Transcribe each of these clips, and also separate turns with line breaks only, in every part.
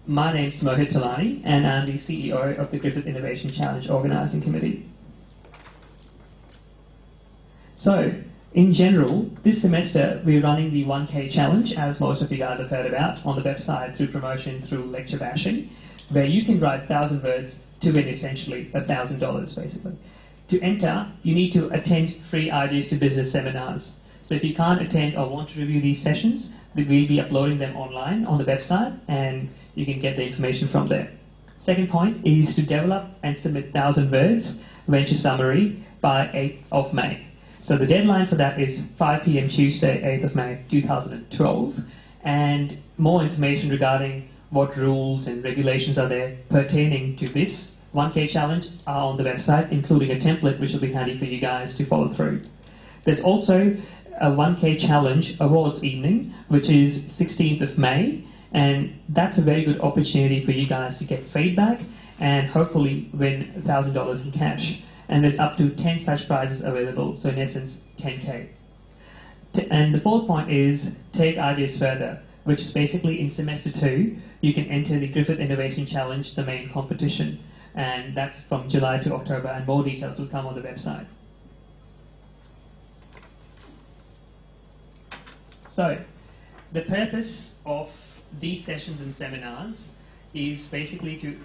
My name's Mohit Talani, and I'm the CEO of the Griffith Innovation Challenge Organising Committee. So, in general, this semester we're running the 1K challenge, as most of you guys have heard about, on the website through promotion, through lecture bashing, where you can write 1,000 words to win essentially $1,000 basically. To enter, you need to attend free Ideas to Business seminars. So if you can't attend or want to review these sessions, we'll be uploading them online on the website and you can get the information from there. Second point is to develop and submit 1,000 words venture summary by 8th of May. So the deadline for that is 5 p.m. Tuesday, 8th of May 2012. And more information regarding what rules and regulations are there pertaining to this 1K challenge are on the website, including a template which will be handy for you guys to follow through. There's also a 1K challenge awards evening, which is 16th of May, and that's a very good opportunity for you guys to get feedback and hopefully win $1,000 in cash. And there's up to 10 such prizes available, so in essence, 10K. And the fourth point is take ideas further, which is basically in semester 2, you can enter the Griffith Innovation Challenge, the main competition. And that's from July to October, and more details will come on the website. So, the purpose of these sessions and seminars is basically to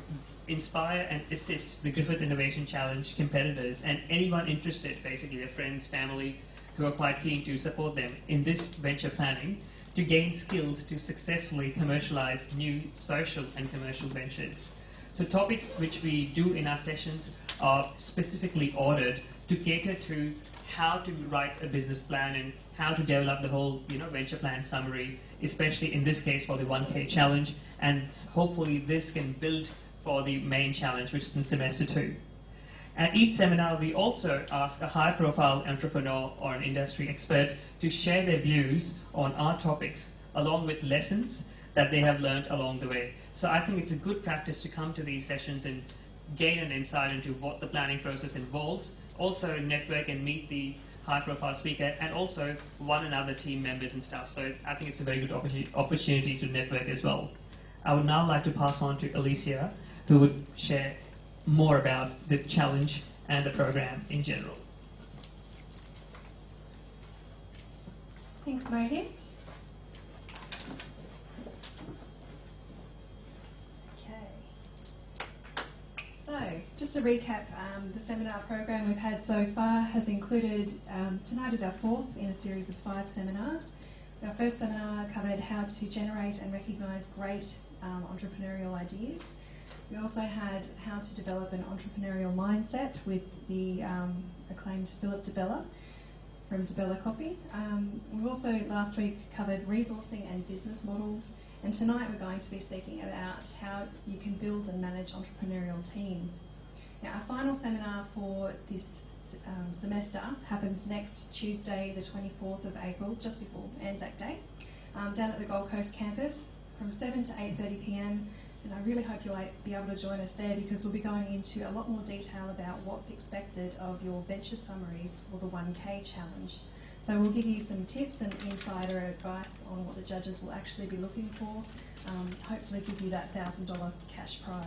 inspire and assist the Griffith Innovation Challenge competitors and anyone interested, basically their friends, family, who are quite keen to support them in this venture planning to gain skills to successfully commercialize new social and commercial ventures. So topics which we do in our sessions are specifically ordered to cater to how to write a business plan and how to develop the whole venture plan summary, especially in this case for the 1K challenge, and hopefully this can build for the main challenge, which is in semester 2. At each seminar, we also ask a high-profile entrepreneur or an industry expert to share their views on our topics, along with lessons that they have learned along the way. So I think it's a good practice to come to these sessions and gain an insight into what the planning process involves, also network and meet the high-profile speaker, and also one another team members and stuff. So I think it's a very good opportunity to network as well. I would now like to pass on to Alicia, who would share more about the challenge and the program in general.
Thanks, Mohit. So, just to recap, the seminar program we've had so far has included, tonight is our fourth in a series of 5 seminars. Our first seminar covered how to generate and recognise great entrepreneurial ideas. We also had how to develop an entrepreneurial mindset with the acclaimed Philip DeBella from DeBella Coffee. We also last week covered resourcing and business models, and tonight we're going to be speaking about how you can build and manage entrepreneurial teams. Now, our final seminar for this semester happens next Tuesday, the 24th of April, just before Anzac Day, down at the Gold Coast campus from 7 to 8:30 p.m. And I really hope you'll be able to join us there, because we'll be going into a lot more detail about what's expected of your venture summaries for the 1K challenge. So we'll give you some tips and insider advice on what the judges will actually be looking for, hopefully give you that $1,000 cash prize.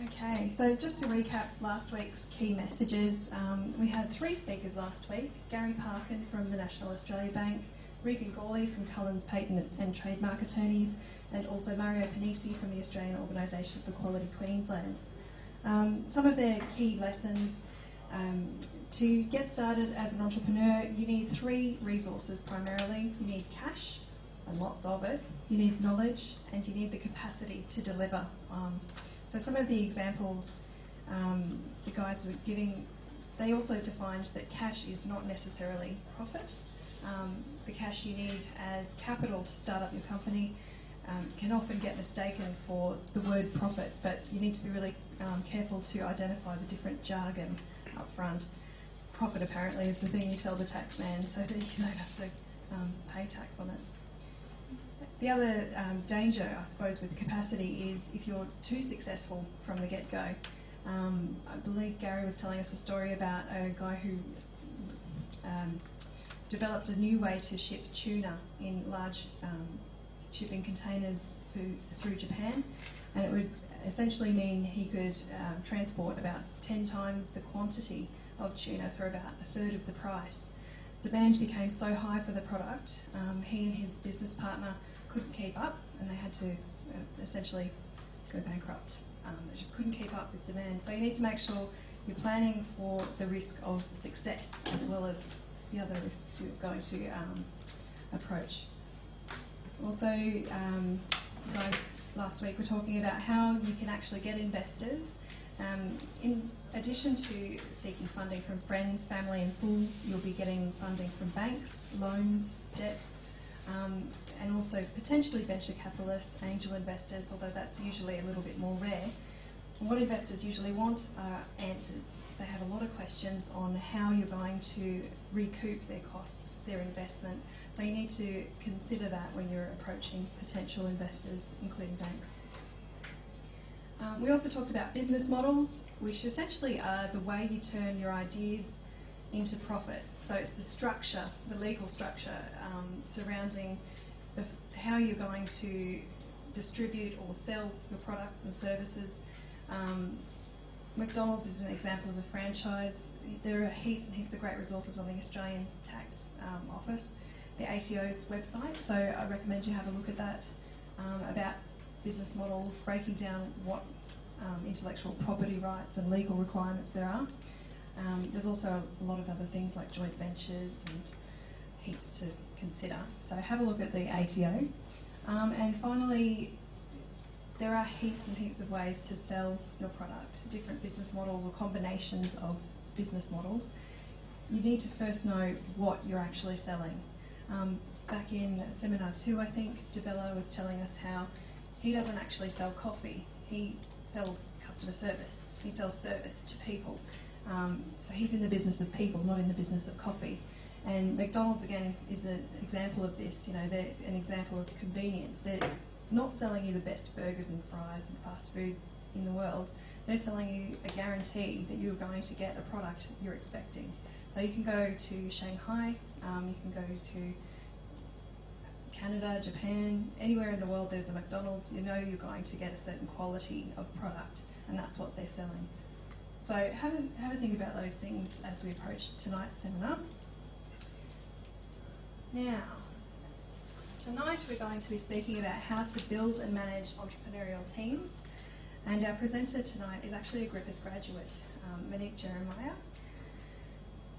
Okay, so just to recap last week's key messages, we had 3 speakers last week: Gary Parkin from the National Australia Bank, Regan Gawley from Cullens Patent and Trademark Attorneys, and also Mario Panisi from the Australian Organisation for Quality Queensland. Some of their key lessons: to get started as an entrepreneur, you need 3 resources primarily. You need cash, and lots of it. You need knowledge, and you need the capacity to deliver. So some of the examples the guys were giving, they also defined that cash is not necessarily profit. The cash you need as capital to start up your company can often get mistaken for the word profit, but you need to be really careful to identify the different jargon up front. Profit apparently is the thing you tell the tax man so that you don't have to pay tax on it. The other danger, I suppose, with capacity is if you're too successful from the get-go. I believe Gary was telling us a story about a guy who developed a new way to ship tuna in large shipping containers through Japan, and it would essentially mean he could transport about 10 times the quantity of tuna for about a third of the price. Demand became so high for the product, he and his business partner couldn't keep up, and they had to essentially go bankrupt. They just couldn't keep up with demand. So you need to make sure you're planning for the risk of success as well as the other risks you're going to approach. Also, guys, last week we're talking about how you can actually get investors. In addition to seeking funding from friends, family and fools, you'll be getting funding from banks, loans, debts, and also potentially venture capitalists, angel investors, although that's usually a little bit more rare. And what investors usually want are answers. They have a lot of questions on how you're going to recoup their costs, their investment. So you need to consider that when you're approaching potential investors, including banks. We also talked about business models, which essentially are the way you turn your ideas into profit. So it's the structure, the legal structure surrounding how you're going to distribute or sell your products and services. McDonald's is an example of a franchise. There are heaps and heaps of great resources on the Australian Tax Office, the ATO's website, so I recommend you have a look at that, about business models, breaking down what intellectual property rights and legal requirements there are. There's also a lot of other things like joint ventures and heaps to consider. So have a look at the ATO. And finally, there are heaps and heaps of ways to sell your product, different business models or combinations of business models. You need to first know what you're actually selling. Back in seminar 2, I think, DeBella was telling us how he doesn't actually sell coffee. He sells customer service. He sells service to people. So he's in the business of people, not in the business of coffee. And McDonald's, again, is an example of this. You know, they're an example of convenience. They're not selling you the best burgers and fries and fast food in the world. They're selling you a guarantee that you're going to get a product you're expecting. So you can go to Shanghai, you can go to Canada, Japan, anywhere in the world there's a McDonald's, you know you're going to get a certain quality of product, and that's what they're selling. So have a think about those things as we approach tonight's seminar. Now, tonight we're going to be speaking about how to build and manage entrepreneurial teams, and our presenter tonight is actually a Griffith graduate, Monique Jeremiah.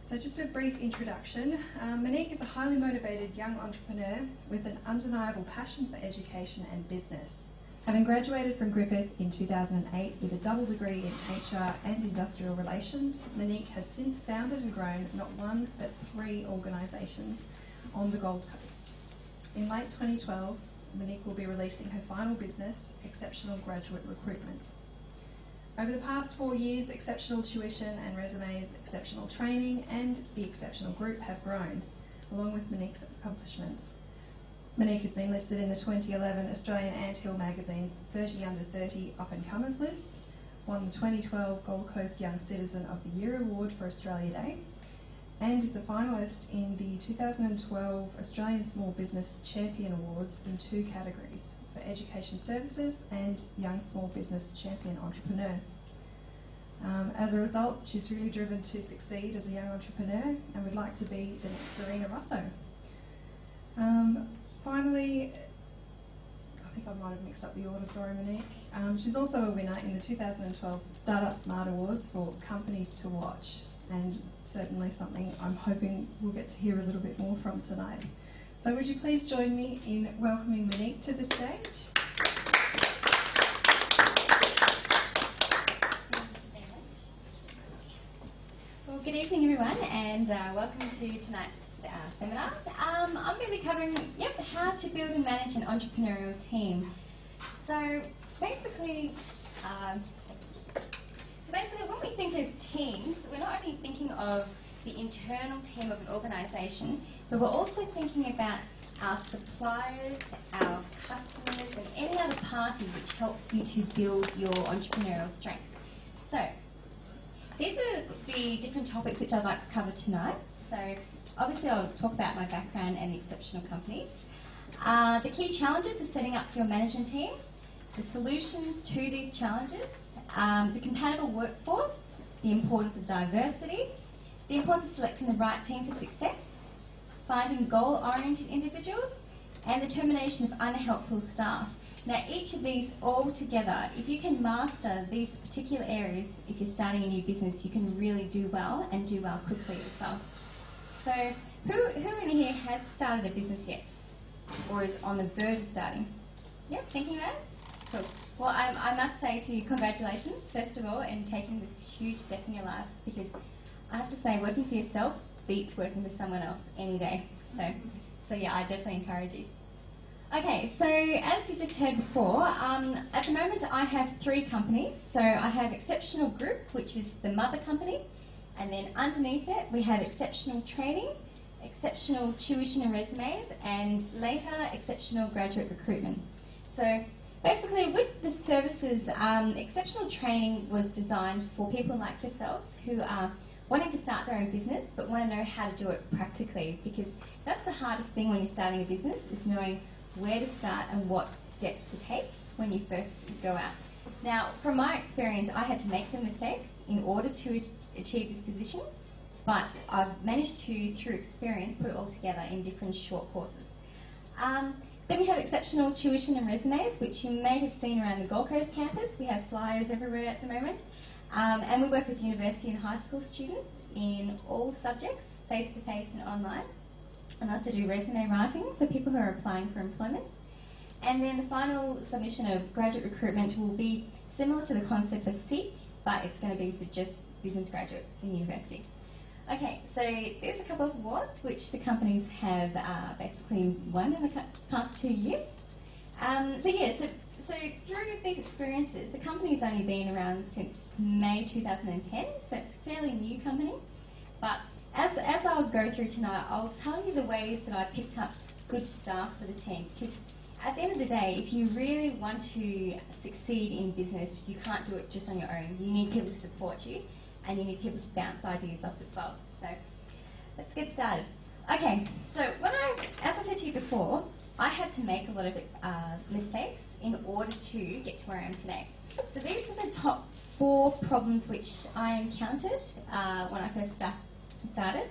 So just a brief introduction. Monique is a highly motivated young entrepreneur with an undeniable passion for education and business. Having graduated from Griffith in 2008 with a double degree in HR and industrial relations, Monique has since founded and grown not one but 3 organisations on the Gold Coast. In late 2012, Monique will be releasing her final business, Exceptional Graduate Recruitment. Over the past 4 years, Exceptional Tuition and Resumes, Exceptional Training and the Exceptional Group have grown, along with Monique's accomplishments. Monique has been listed in the 2011 Australian Anthill magazine's 30 Under 30 Up-and-Comers list, won the 2012 Gold Coast Young Citizen of the Year Award for Australia Day, and is a finalist in the 2012 Australian Small Business Champion Awards in 2 categories, for Education Services and Young Small Business Champion Entrepreneur. As a result, she's really driven to succeed as a young entrepreneur and would like to be the next Serena Russo. Finally, I think I might have mixed up the order, sorry Monique. She's also a winner in the 2012 Startup Smart Awards for Companies to Watch, and certainly something I'm hoping we'll get to hear a little bit more from tonight. So would you please join me in welcoming Monique to the stage?
Well, good evening everyone, and welcome to tonight's seminar. I'm going to be covering how to build and manage an entrepreneurial team. So basically when we think of teams, we're not only thinking of the internal team of an organisation, but we're also thinking about our suppliers, our customers, and any other party which helps you to build your entrepreneurial strength. So these are the different topics which I'd like to cover tonight. So obviously I'll talk about my background and the exceptional companies. The key challenges are setting up your management team, the solutions to these challenges, the compatible workforce, the importance of diversity, the importance of selecting the right team for success, finding goal-oriented individuals, and the termination of unhelpful staff. Now, each of these all together, if you can master these particular areas, if you're starting a new business, you can really do well and do well quickly as well. So, who in here has started a business yet? Or is on the verge of starting? Yep, thinking about it? Cool. Well, I must say to you, congratulations, first of all, in taking this huge step in your life, because I have to say, working for yourself beats working for someone else any day. So yeah, I definitely encourage you. Okay, so as you just heard before, at the moment I have 3 companies. So I have Exceptional Group, which is the mother company, and then underneath it we have Exceptional Training, Exceptional Tuition and Resumes, and later Exceptional Graduate Recruitment. So basically with the services, Exceptional Training was designed for people like yourselves who are wanting to start their own business but want to know how to do it practically, because that's the hardest thing when you're starting a business, is knowing where to start and what steps to take when you first go out. Now, from my experience, I had to make some mistakes in order to achieve this position, but I've managed to, through experience, put it all together in different short courses. Then we have Exceptional Tuition and Resumes, which you may have seen around the Gold Coast campus. We have flyers everywhere at the moment. And we work with university and high school students in all subjects, face-to-face and online. And also do resume writing for people who are applying for employment. And then the final submission of graduate recruitment will be similar to the concept of SEEK, but it's going to be for just business graduates in university. Okay, so there's a couple of awards which the companies have basically won in the past 2 years. So through these experiences, the company's only been around since May 2010, so it's a fairly new company. But as I'll go through tonight, I'll tell you the ways that I picked up good staff for the team. Because at the end of the day, if you really want to succeed in business, you can't do it just on your own. You need people to support you, and you need people to bounce ideas off as well. So let's get started. Okay, so as I said to you before, I had to make a lot of mistakes in order to get to where I am today. So these are the top 4 problems which I encountered when I first started.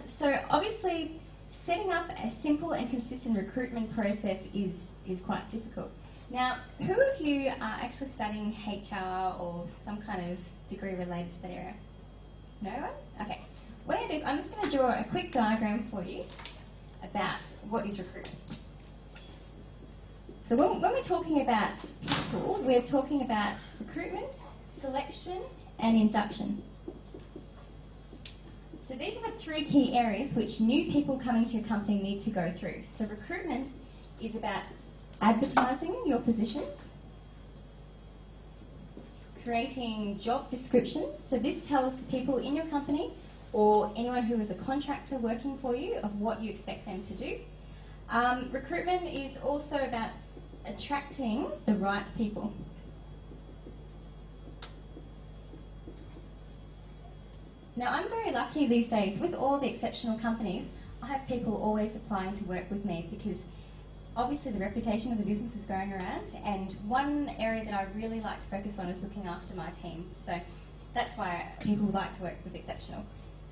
So obviously, setting up a simple and consistent recruitment process is quite difficult. Now, who of you are actually studying HR or some kind of degree related to that area? No one? Okay. What I'm going to do is I'm just going to draw a quick diagram for you about what is recruitment. So when we're talking about people, we're talking about recruitment, selection, and induction. So these are the 3 key areas which new people coming to your company need to go through. So recruitment is about advertising your positions, creating job descriptions. So this tells the people in your company or anyone who is a contractor working for you of what you expect them to do. Recruitment is also about attracting the right people. Now, I'm very lucky these days with all the exceptional companies. I have people always applying to work with me because obviously the reputation of the business is going around, and one area that I really like to focus on is looking after my team. So that's why people like to work with Exceptional.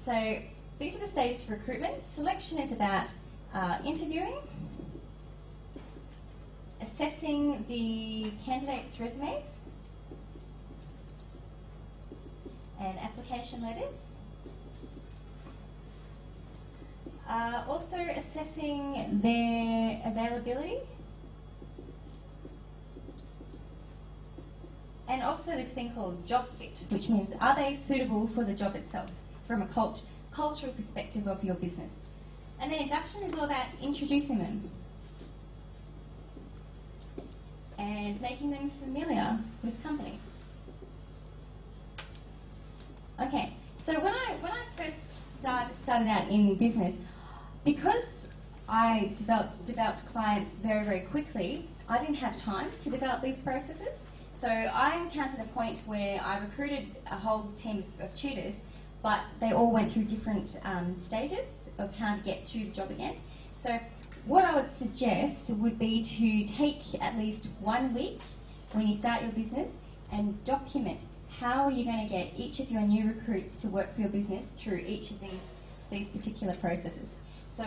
So these are the stages for recruitment. Selection is about interviewing, assessing the candidate's resumes and application letters. Also assessing their availability. And also this thing called job fit, which means are they suitable for the job itself from a cultural perspective of your business. And then induction is all about introducing them and making them familiar with the company. Okay, so when I first started out in business, because I developed clients very, very quickly, I didn't have time to develop these processes. So I encountered a point where I recruited a whole team of tutors, but they all went through different stages of how to get to the job again. So what I would suggest would be to take at least 1 week when you start your business and document how you're going to get each of your new recruits to work for your business through each of these particular processes. So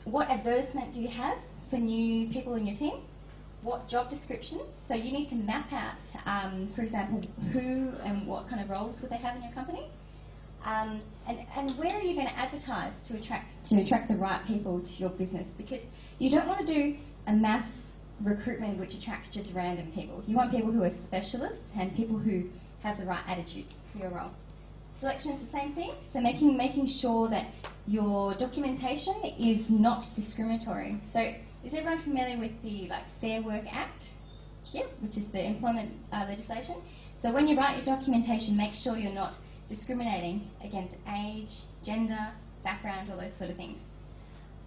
what advertisement do you have for new people in your team? What job descriptions? So you need to map out, for example, who and what kind of roles would they have in your company, and where are you going to advertise to attract the right people to your business? Because you don't want to do a mass recruitment which attracts just random people. You want people who are specialists and people who have the right attitude for your role. Selection is the same thing. So making sure that your documentation is not discriminatory. So is everyone familiar with the Fair Work Act? Yeah, which is the employment legislation. So when you write your documentation, make sure you're not discriminating against age, gender, background, all those sort of things.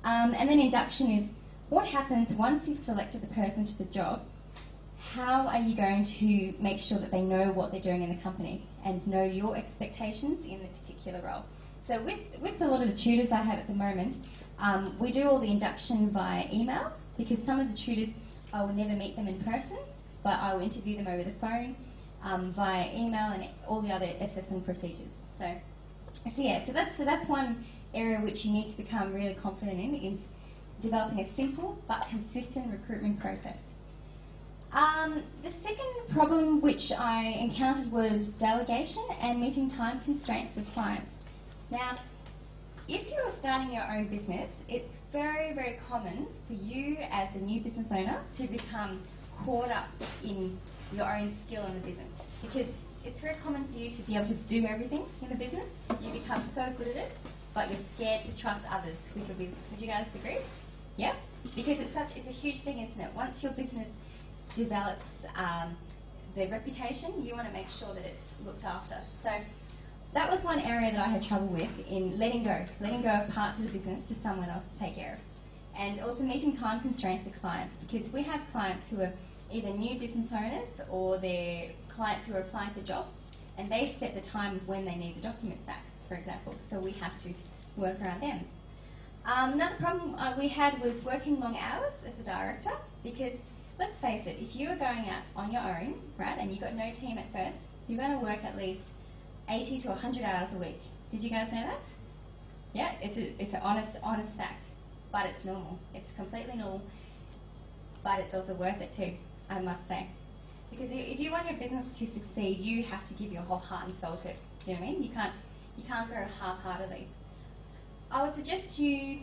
And then induction is what happens once you've selected the person to the job. How are you going to make sure that they know what they're doing in the company and know your expectations in the particular role? So with a lot of the tutors I have at the moment, we do all the induction via email, because some of the tutors, I will never meet them in person, but I will interview them over the phone, via email and all the other assessment procedures. So that's one area which you need to become really confident in, is developing a simple but consistent recruitment process. The second problem which I encountered was delegation and meeting time constraints with clients. Now, if you are starting your own business, it's very, very common for you as a new business owner to become caught up in your own skill in the business, because it's very common for you to be able to do everything in the business. You become so good at it, but you're scared to trust others with your business. Would you guys agree? Yeah? Because it's a huge thing, isn't it? Once your business develops the reputation, you want to make sure that it's looked after. So that was one area that I had trouble with, in letting go of parts of the business to someone else to take care of. And also meeting time constraints with clients, because we have clients who are either new business owners or they're clients who are applying for jobs, and they set the time of when they need the documents back, for example, so we have to work around them. Another problem we had was working long hours as a director, because let's face it, if you were going out on your own, right, and you've got no team at first, you're going to work at least 80 to 100 hours a week. Did you guys know that? Yeah, it's an honest fact, but it's normal. It's completely normal, but it's also worth it too, I must say. Because if you want your business to succeed, you have to give your whole heart and soul to it. Do you know what I mean? You can't go half-heartedly. I would suggest you,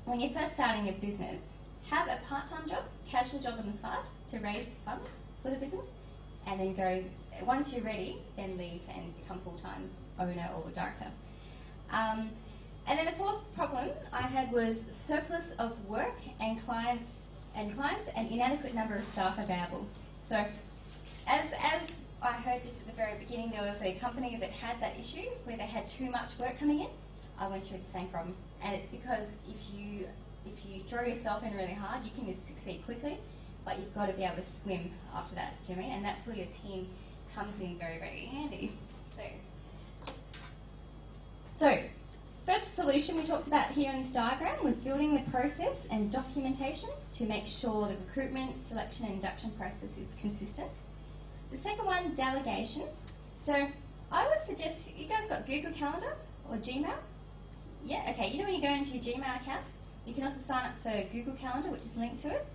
when you're first starting a business, have a part-time job, casual job on the side to raise funds for the business, and then go, once you're ready, then leave and become full-time owner or director. And then the fourth problem I had was surplus of work and clients and inadequate number of staff available. So as I heard just at the very beginning, there was a company that had that issue where they had too much work coming in. I went through the same problem, and it's because if you throw yourself in really hard, you can just succeed quickly, but you've got to be able to swim after that. Do you know what I mean? And that's where your team comes in very, very handy. So first solution we talked about here in this diagram was building the process and documentation to make sure the recruitment, selection and induction process is consistent. The second one, delegation. So I would suggest, you guys got Google Calendar or Gmail? Yeah, okay, you know when you go into your Gmail account, you can also sign up for Google Calendar, which is linked to it.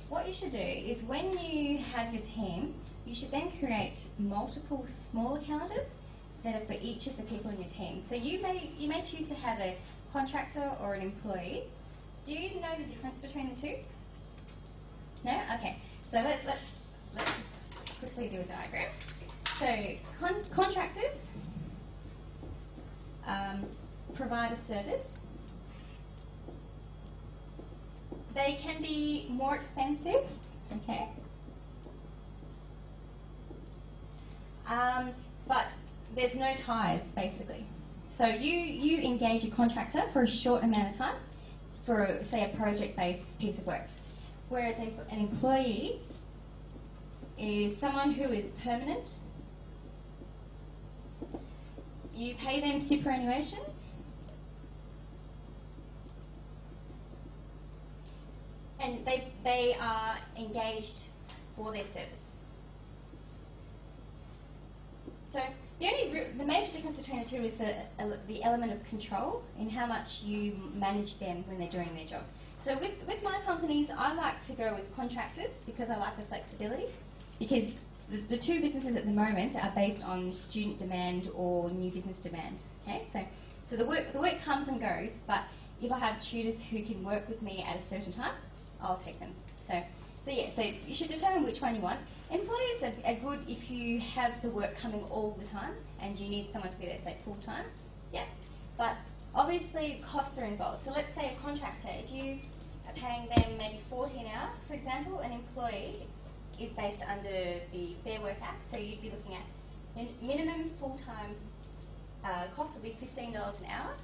What you should do is when you have your team, you should then create multiple smaller calendars that are for each of the people in your team. So you may choose to have a contractor or an employee. Do you know the difference between the two? No? Okay. So let's quickly do a diagram. So contractors provide a service. They can be more expensive, okay? But there's no ties, basically. So you engage a contractor for a short amount of time for, say, a project-based piece of work. Whereas an employee is someone who is permanent. You pay them superannuation. and they are engaged for their service. So the major difference between the two is the element of control in how much you manage them when they're doing their job. So with my companies, I like to go with contractors because I like the flexibility, because the two businesses at the moment are based on student demand or new business demand. Okay, so the work comes and goes, but if I have tutors who can work with me at a certain time, I'll take them. So you should determine which one you want. Employees are good if you have the work coming all the time and you need someone to be there, say, full time. Yeah, but obviously costs are involved. So let's say a contractor, if you are paying them maybe $40 an hour, for example, an employee is based under the Fair Work Act, so you'd be looking at minimum full-time cost will be $15 an hour.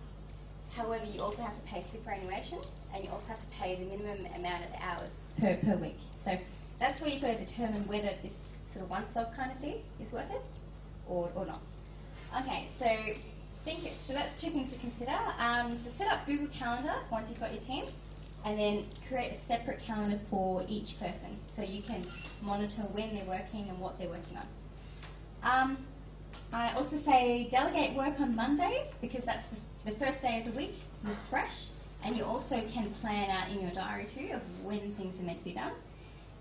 However, you also have to pay superannuation, and you also have to pay the minimum amount of hours per week. So that's where you've got to determine whether this sort of once-off kind of fee is worth it or not. Okay, so so that's two things to consider. So set up Google Calendar once you've got your team, and then create a separate calendar for each person so you can monitor when they're working and what they're working on. I also say delegate work on Mondays because that's the first day of the week, you're fresh, and you also can plan out in your diary too of when things are meant to be done.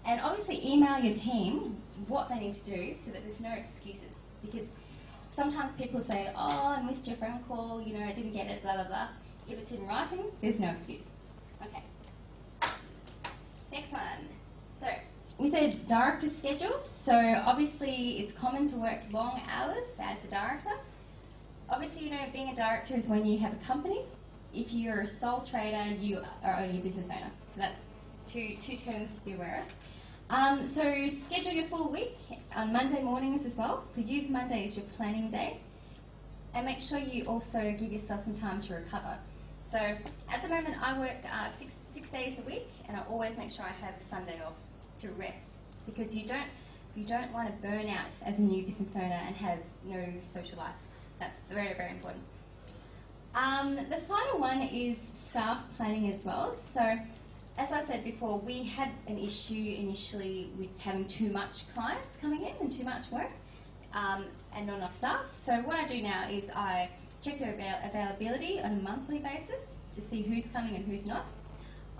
And obviously email your team what they need to do so that there's no excuses, because sometimes people say, oh, I missed your phone call, I didn't get it, blah, blah, blah. If it's in writing, there's no excuse. Okay. Next one. So we said director schedules. So obviously it's common to work long hours as a director. Obviously, being a director is when you have a company. If you're a sole trader, you are only a business owner. So that's two terms to be aware of. So schedule your full week on Monday mornings as well. So use Monday as your planning day. And make sure you also give yourself some time to recover. So at the moment, I work six days a week, and I always make sure I have a Sunday off to rest, because you don't want to burn out as a new business owner and have no social life. That's very, very important. The final one is staff planning as well. So as I said before, we had an issue initially with having too much clients coming in and too much work and not enough staff. So what I do now is I check their availability on a monthly basis to see who's coming and who's not.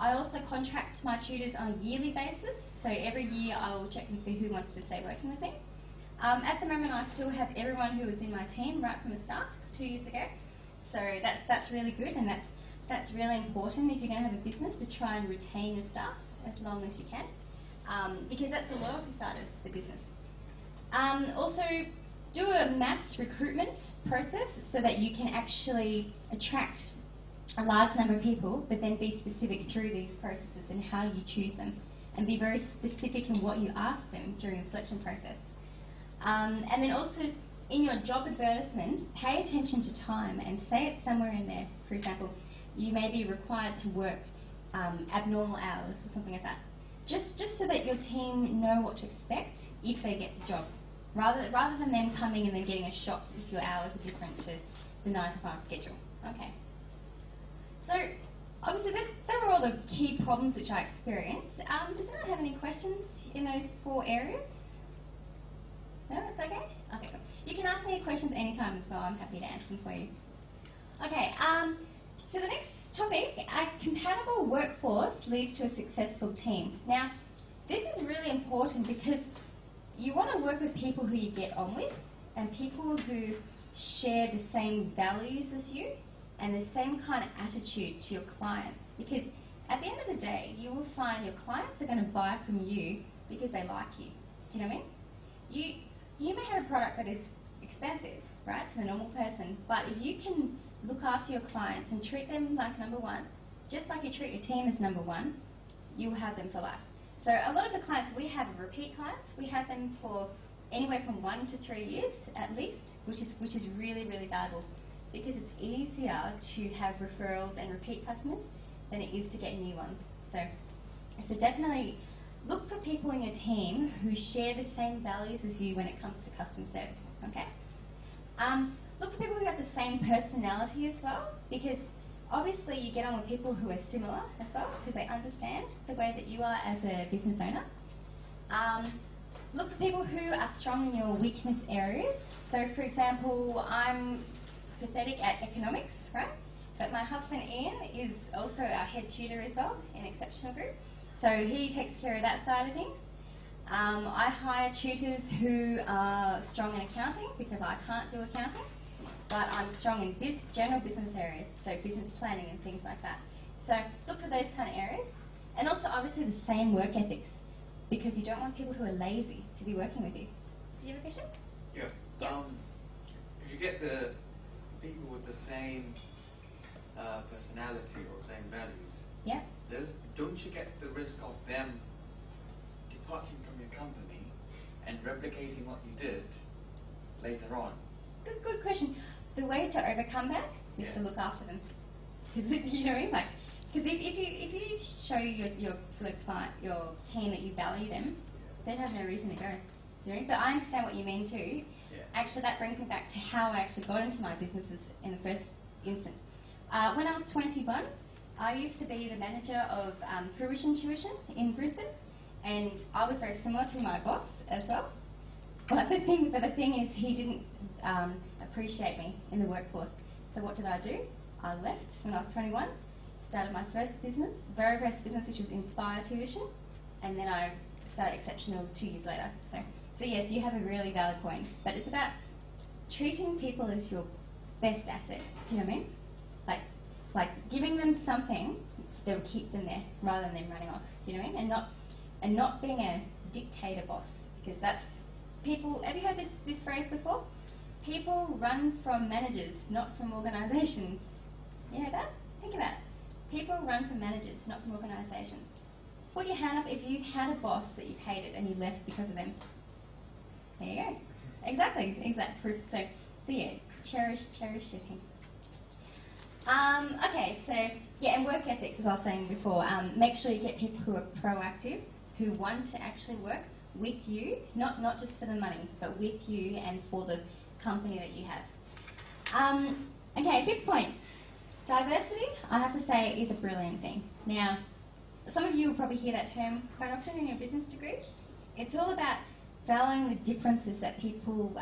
I also contract my tutors on a yearly basis. So every year I will check and see who wants to stay working with me. At the moment, I still have everyone who was in my team right from the start 2 years ago. So that's really good, and that's really important if you're going to have a business, to try and retain your staff as long as you can, because that's the loyalty side of the business. Also, do a mass recruitment process so that you can actually attract a large number of people, but then be specific through these processes and how you choose them, and be very specific in what you ask them during the selection process. And then also, in your job advertisement, pay attention to time and say it somewhere in there. For example, you may be required to work abnormal hours or something like that. Just so that your team know what to expect if they get the job, rather than them coming and then getting a shock if your hours are different to the 9 to 5 schedule. Okay. So obviously that were all the key problems which I experienced. Does anyone have any questions in those 4 areas? No, it's okay? Okay, cool. You can ask me questions anytime as well. I'm happy to answer them for you. Okay, so the next topic, a compatible workforce leads to a successful team. Now, this is really important because you want to work with people who you get on with and people who share the same values as you and the same kind of attitude to your clients. Because at the end of the day, you will find your clients are going to buy from you because they like you. Do you know what I mean? You may have a product that is expensive, right, to the normal person, but if you can look after your clients and treat them like number one, just like you treat your team as number one, you'll have them for life. So a lot of the clients we have are repeat clients. We have them for anywhere from 1 to 3 years at least, which is really, really valuable, because it's easier to have referrals and repeat customers than it is to get new ones. So definitely look for people in your team who share the same values as you when it comes to customer service, okay? Look for people who have the same personality as well, because obviously you get on with people who are similar as well, because they understand the way that you are as a business owner. Look for people who are strong in your weakness areas. So, for example, I'm pathetic at economics, right? But my husband Ian is also our head tutor as well in Exceptional Group. So he takes care of that side of things. I hire tutors who are strong in accounting because I can't do accounting, but I'm strong in general business areas, so business planning and things like that. So look for those kind of areas. And also obviously the same work ethics, because you don't want people who are lazy to be working with you. Do you have a question?
Yeah.
Yeah.
If you get the people with the same personality or same values,
Yeah.
don't you get the risk of them departing from your company and replicating what you did later on?
Good question. The way to overcome that is to look after them. Because you know what I mean? Like, because if you show your client, your team that you value them, they'd have no reason to go. Do you know? But I understand what you mean too.
Yeah.
Actually, that brings me back to how I actually got into my businesses in the first instance. When I was 21, I used to be the manager of Fruition Tuition in Brisbane, and I was very similar to my boss as well. But the thing is, he didn't appreciate me in the workforce. So what did I do? I left when I was 21, started my very first business, which was Inspire Tuition, and then I started Exceptional 2 years later. So yes, you have a really valid point. But it's about treating people as your best asset. Do you know what I mean? Like giving them something that will keep them there rather than them running off. Do you know what I mean? And not being a dictator boss, because that's people. Have you heard this phrase before? People run from managers, not from organisations. You know that? Think about it. People run from managers, not from organisations. Put your hand up if you've had a boss that you've hated and you left because of them. There you go. Exactly. So yeah, cherish your team. Okay, so yeah, and work ethics, as I was saying before, make sure you get people who are proactive, who want to actually work with you, not just for the money, but with you and for the company that you have. Okay, fifth point. Diversity, I have to say, is a brilliant thing. Now, some of you will probably hear that term quite often in your business degree. It's all about valuing the differences that people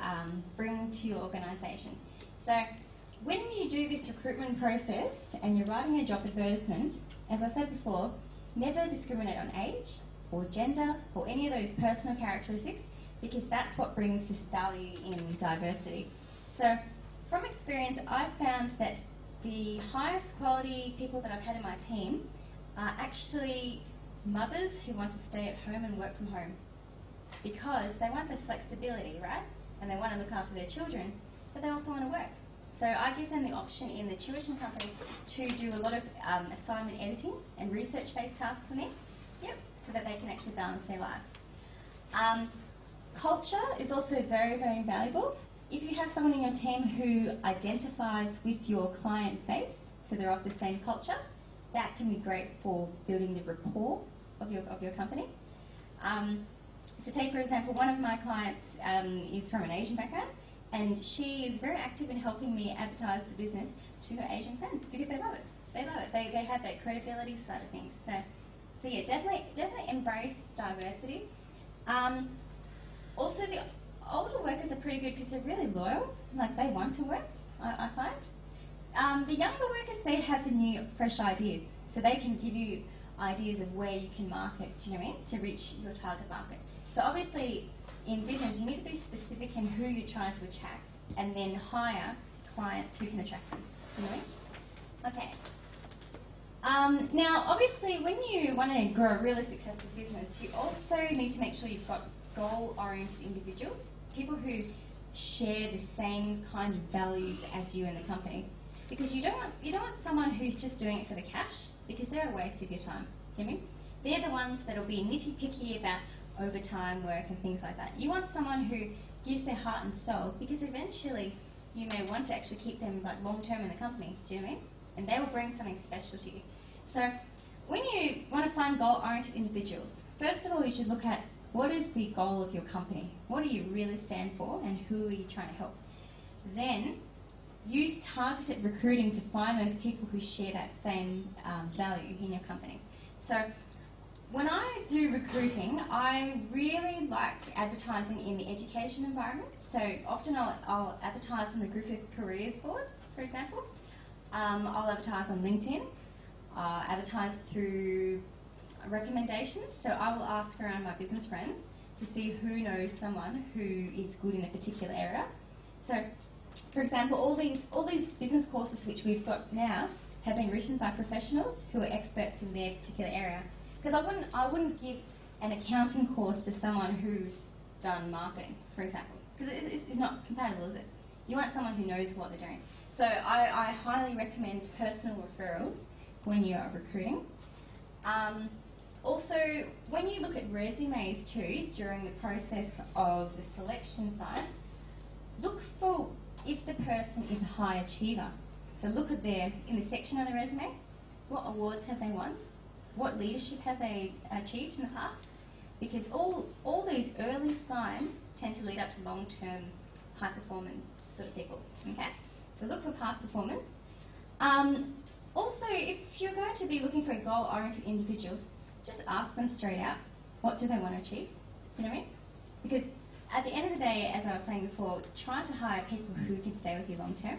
bring to your organisation. So, when you do this recruitment process and you're writing a job advertisement, as I said before, never discriminate on age or gender or any of those personal characteristics, because that's what brings this value in diversity. So from experience, I've found that the highest quality people that I've had in my team are actually mothers who want to stay at home and work from home, because they want the flexibility, right? And they want to look after their children, but they also want to work. So I give them the option in the tuition company to do a lot of assignment editing and research-based tasks for me, so that they can actually balance their lives. Culture is also very, very valuable. If you have someone in your team who identifies with your client base, so they're of the same culture, that can be great for building the rapport of your company. So take, for example, one of my clients is from an Asian background, and she is very active in helping me advertise the business to her Asian friends because they love it. They have that credibility side of things. So yeah, definitely embrace diversity. Also, the older workers are pretty good because they're really loyal. Like, they want to work, I find. The younger workers, they have the new, fresh ideas. So they can give you ideas of where you can market, do you know what I mean, to reach your target market. So obviously, in business, you need to be specific in who you're trying to attract, and then hire clients who can attract them. Do you know what I mean? Okay. Now, obviously, when you want to grow a really successful business, you also need to make sure you've got goal-oriented individuals, people who share the same kind of values as you in the company. Because you don't want someone who's just doing it for the cash, because they're a waste of your time. Do you know what I mean? They're the ones that'll be nitty-picky about overtime work and things like that. You want someone who gives their heart and soul, because eventually you may want to actually keep them like long-term in the company. Do you know what I mean? And they will bring something special to you. So when you want to find goal-oriented individuals, first of all, you should look at what is the goal of your company? What do you really stand for, and who are you trying to help? Then use targeted recruiting to find those people who share that same value in your company. So when I do recruiting, I really like advertising in the education environment. So often I'll advertise on the Griffith Careers Board, for example. I'll advertise on LinkedIn, advertise through recommendations. So I will ask around my business friends to see who knows someone who is good in a particular area. So, for example, all these business courses which we've got now have been written by professionals who are experts in their particular area. Because I wouldn't give an accounting course to someone who's done marketing, for example, because it's not compatible, is it? You want someone who knows what they're doing. So I highly recommend personal referrals when you are recruiting. Also, when you look at resumes too, during the process of the selection side, look for if the person is a high achiever. So look at in the section on the resume, what awards have they won? What leadership have they achieved in the past? Because all these early signs tend to lead up to long-term high performance sort of people, okay? So look for past performance. Also, if you're going to be looking for goal-oriented individuals, just ask them straight out, what do they want to achieve? Do you know what I mean? Because at the end of the day, as I was saying before, try to hire people who can stay with you long term,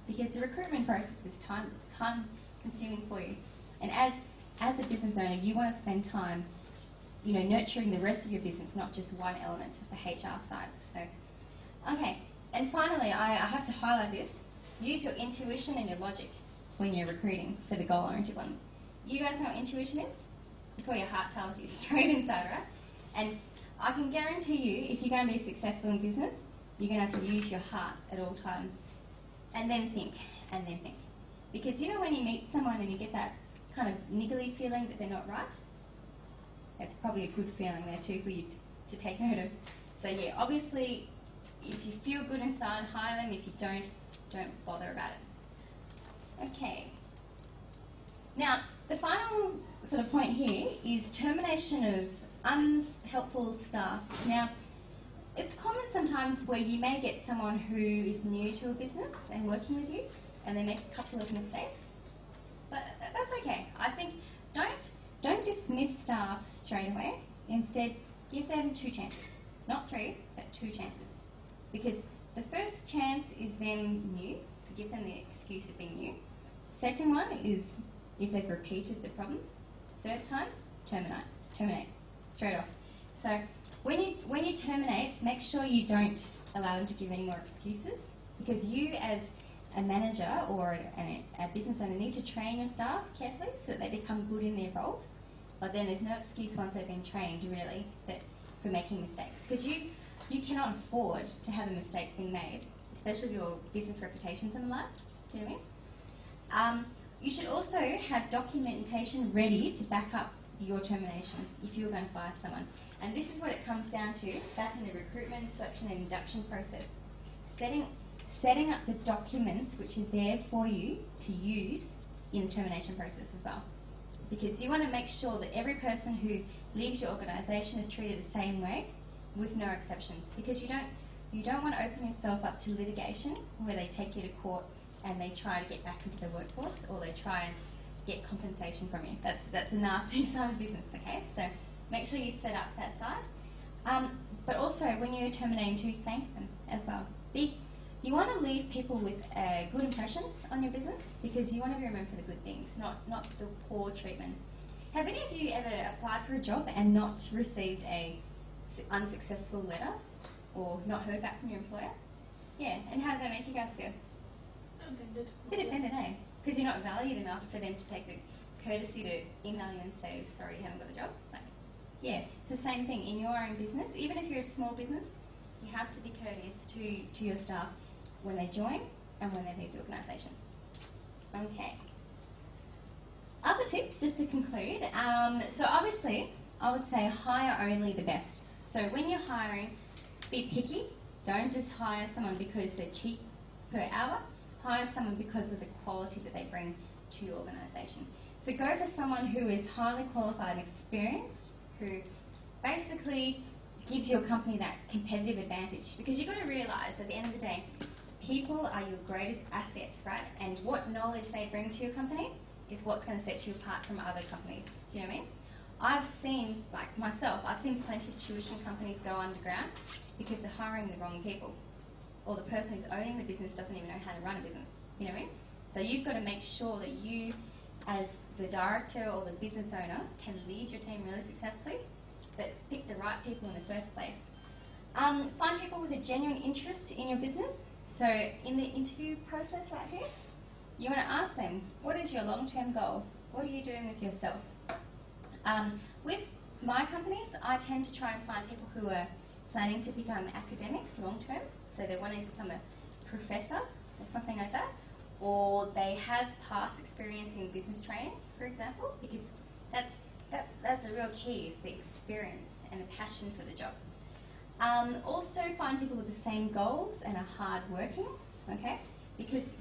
because the recruitment process is time consuming for you. And as a business owner, you want to spend time, nurturing the rest of your business, not just one element of the HR side. So, okay. And finally, I have to highlight this. Use your intuition and your logic when you're recruiting for the goal-oriented ones. You guys know what intuition is? It's what your heart tells you straight inside, right? And I can guarantee you, if you're going to be successful in business, you're going to have to use your heart at all times. And then think, and then think. Because when you meet someone and you get that kind of niggly feeling that they're not right, that's probably a good feeling there too for you to take note of. So yeah, obviously, if you feel good inside, hire them. If you don't bother about it. Okay. Now, the final sort of point here is termination of unhelpful staff. Now, it's common sometimes where you may get someone who is new to a business and working with you, and they make a couple of mistakes. But that's okay. I think don't dismiss staff straight away. Instead, give them 2 chances. Not 3, but 2 chances. Because the first chance is them new, so give them the excuse of being new. Second one is if they've repeated the problem. Third time, terminate, straight off. So when you terminate, make sure you don't allow them to give any more excuses, because you as a manager or a business owner need to train your staff carefully so that they become good in their roles. But then there's no excuse once they've been trained, really, for making mistakes, because you cannot afford to have a mistake being made, especially if your business reputation's on the line. Do you know what I mean? You should also have documentation ready to back up your termination if you're going to fire someone. And this is what it comes down to back in the recruitment, selection and induction process. Setting up the documents which are there for you to use in the termination process as well. Because you want to make sure that every person who leaves your organisation is treated the same way, with no exceptions. Because you don't want to open yourself up to litigation where they take you to court and they try to get back into the workforce, or they try and get compensation from you. That's a nasty side of business, okay? So make sure you set up that side. But also, when you're terminating, to thank them as well. You want to leave people with a good impression on your business, because you want to be remembered for the good things, not the poor treatment. Have any of you ever applied for a job and not received a unsuccessful letter, or not heard back from your employer? Yeah, and how did that make you guys feel?
Offended.
Bit offended, eh? Because you're not valued enough for them to take the courtesy to email you and say, sorry, you haven't got the job. Yeah, it's the same thing in your own business. Even if you're a small business, you have to be courteous to your staff when they join and when they leave the organisation. Okay. Other tips, just to conclude. So obviously, I would say hire only the best. So when you're hiring, be picky. Don't just hire someone because they're cheap per hour. Hire someone because of the quality that they bring to your organisation. So go for someone who is highly qualified and experienced, who basically gives your company that competitive advantage. Because you've got to realise, at the end of the day, people are your greatest asset, right? And what knowledge they bring to your company is what's going to set you apart from other companies. Do you know what I mean? I've seen, like myself, I've seen plenty of tuition companies go underground because they're hiring the wrong people. Or the person who's owning the business doesn't even know how to run a business. You know what I mean? So you've got to make sure that you, as the director or the business owner, can lead your team really successfully, but pick the right people in the first place. Find people with a genuine interest in your business. So in the interview process right here, you want to ask them, what is your long-term goal? What are you doing with yourself? With my companies, I tend to try and find people who are planning to become academics long-term. So they want to become a professor or something like that. Or they have past experience in business training, for example, because that's a real key, is the experience and the passion for the job. Also find people with the same goals and are hard working, okay? Because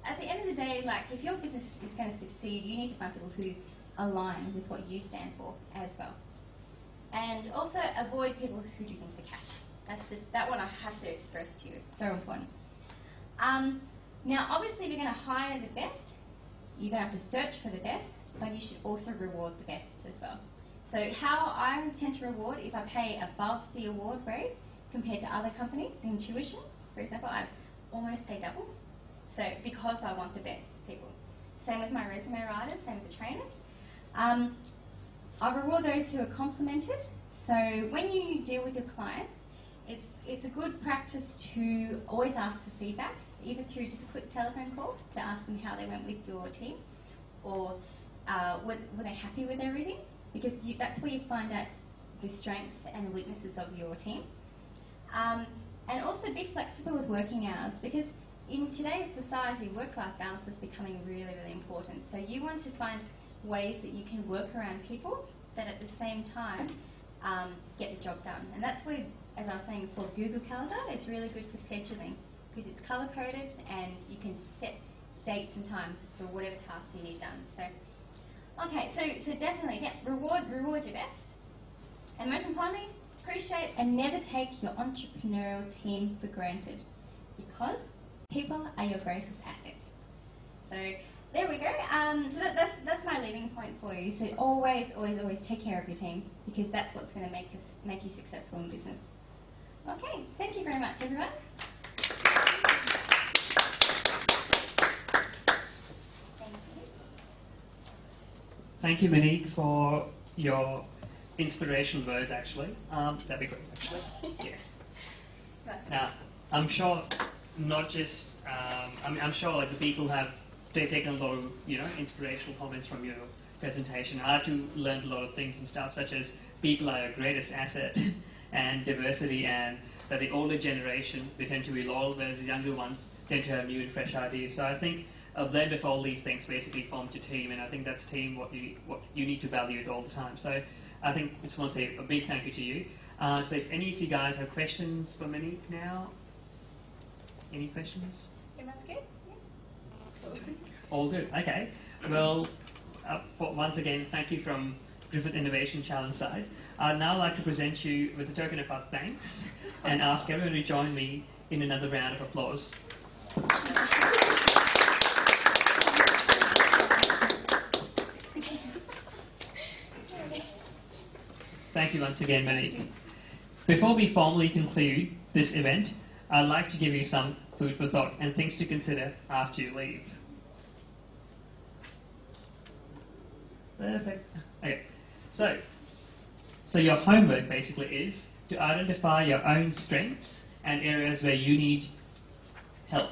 at the end of the day, like if your business is going to succeed, you need to find people who align with what you stand for as well. And also avoid people who do things for cash. That's just, that one I have to express to you, it's so important. Now obviously if you're going to hire the best, you're going to have to search for the best, but you should also reward the best as well. So how I tend to reward is I pay above the award rate compared to other companies in tuition. For example, I almost pay double. So because I want the best people. Same with my resume writers, same with the trainers. I reward those who are complimented. So when you deal with your clients, it's a good practice to always ask for feedback, either through just a quick telephone call to ask them how they went with your team, or were they happy with everything? Because that's where you find out the strengths and weaknesses of your team. And also be flexible with working hours, because in today's society, work-life balance is becoming really, really important. So you want to find ways that you can work around people, but at the same time get the job done. And that's where, as I was saying before, Google Calendar is really good for scheduling, because it's color-coded and you can set dates and times for whatever tasks you need done. So, okay, so definitely, yeah, reward your best. And most importantly, appreciate and never take your entrepreneurial team for granted, because people are your greatest asset. So there we go. So that's my leading point for you. So always take care of your team, because that's what's going to make you successful in business. Okay, thank you very much, everyone.
Thank you, Monique, for your inspirational words, actually. That'd be great, actually. Yeah. Now, I'm sure not just, I'm sure like, the people have taken a lot of, inspirational comments from your presentation. I too learned a lot of things and stuff, such as people are your greatest asset, and diversity, and that the older generation, they tend to be loyal, whereas the younger ones tend to have new and fresh ideas. So I think a blend of all these things basically forms your team, and I think that's team what you need to value it all the time. So I think I just want to say a big thank you to you. So if any of you guys have questions for Monique now, any questions?
Everyone's good? Yeah.
All good. Okay. Well, once again, thank you from Griffith Innovation Challenge side. I'd now like to present you with a token of our thanks and ask everyone to join me in another round of applause. Thank you once again, Monique. Before we formally conclude this event, I'd like to give you some food for thought and things to consider after you leave. Perfect. Okay. So your homework basically is to identify your own strengths and areas where you need help.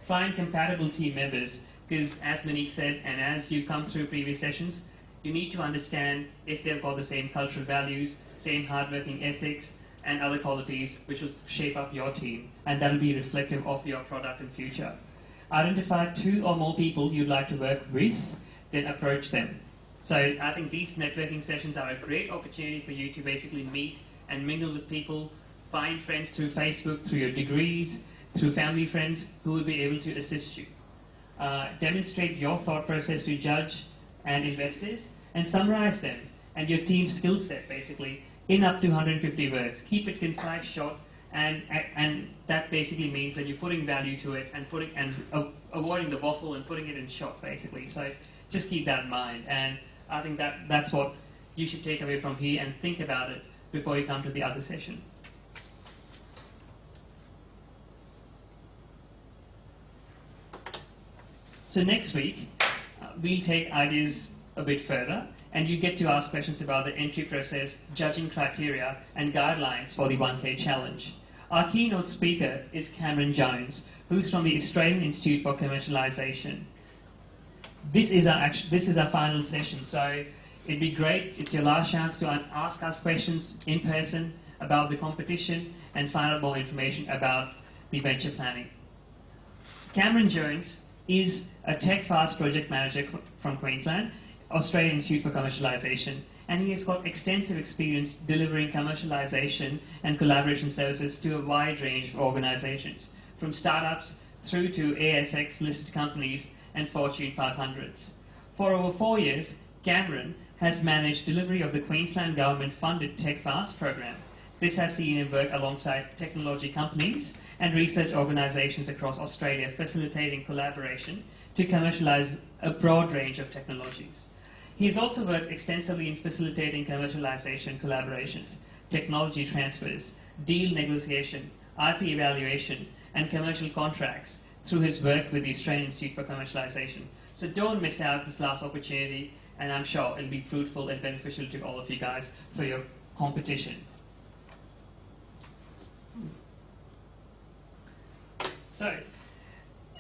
Find compatible team members, because as Monique said, and as you've come through previous sessions, you need to understand if they've got the same cultural values, same hardworking ethics, and other qualities which will shape up your team, and that will be reflective of your product and future. Identify 2 or more people you'd like to work with, then approach them. So I think these networking sessions are a great opportunity for you to basically meet and mingle with people, find friends through Facebook, through your degrees, through family friends who will be able to assist you. Demonstrate your thought process to judge and investors, and summarize them and your team's skill set basically in up to 150 words. Keep it concise, short, and that basically means that you're putting value to it and avoiding the waffle and putting it in shot, basically. So just keep that in mind, and I think that's what you should take away from here and think about it before you come to the other session. So next week, we'll take ideas a bit further, and you get to ask questions about the entry process, judging criteria, and guidelines for the 1K challenge. Our keynote speaker is Cameron Jones, who's from the Australian Institute for Commercialization. This is our final session, so it'd be great. It's your last chance to ask us questions in person about the competition and find out more information about the venture planning. Cameron Jones is a TechFast project manager from Queensland, Australian Institute for Commercialization, and he has got extensive experience delivering commercialization and collaboration services to a wide range of organizations, from startups through to ASX-listed companies and Fortune 500s. For over 4 years, Cameron has managed delivery of the Queensland government-funded TechFast program. This has seen him work alongside technology companies and research organizations across Australia, facilitating collaboration to commercialize a broad range of technologies. He has also worked extensively in facilitating commercialization collaborations, technology transfers, deal negotiation, IP evaluation, and commercial contracts through his work with the Australian Institute for Commercialization. So don't miss out this last opportunity, and I'm sure it'll be fruitful and beneficial to all of you guys for your competition. So,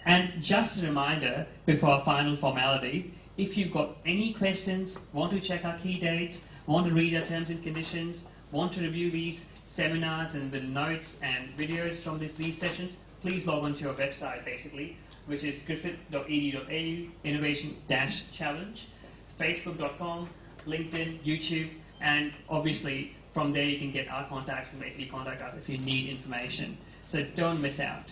and just a reminder before our final formality, if you've got any questions, want to check our key dates, want to read our terms and conditions, want to review these seminars and the notes and videos from these sessions, please log on to our website, basically, which is griffith.edu.au, innovation-challenge, facebook.com, LinkedIn, YouTube, and obviously from there you can get our contacts and basically contact us if you need information. So don't miss out.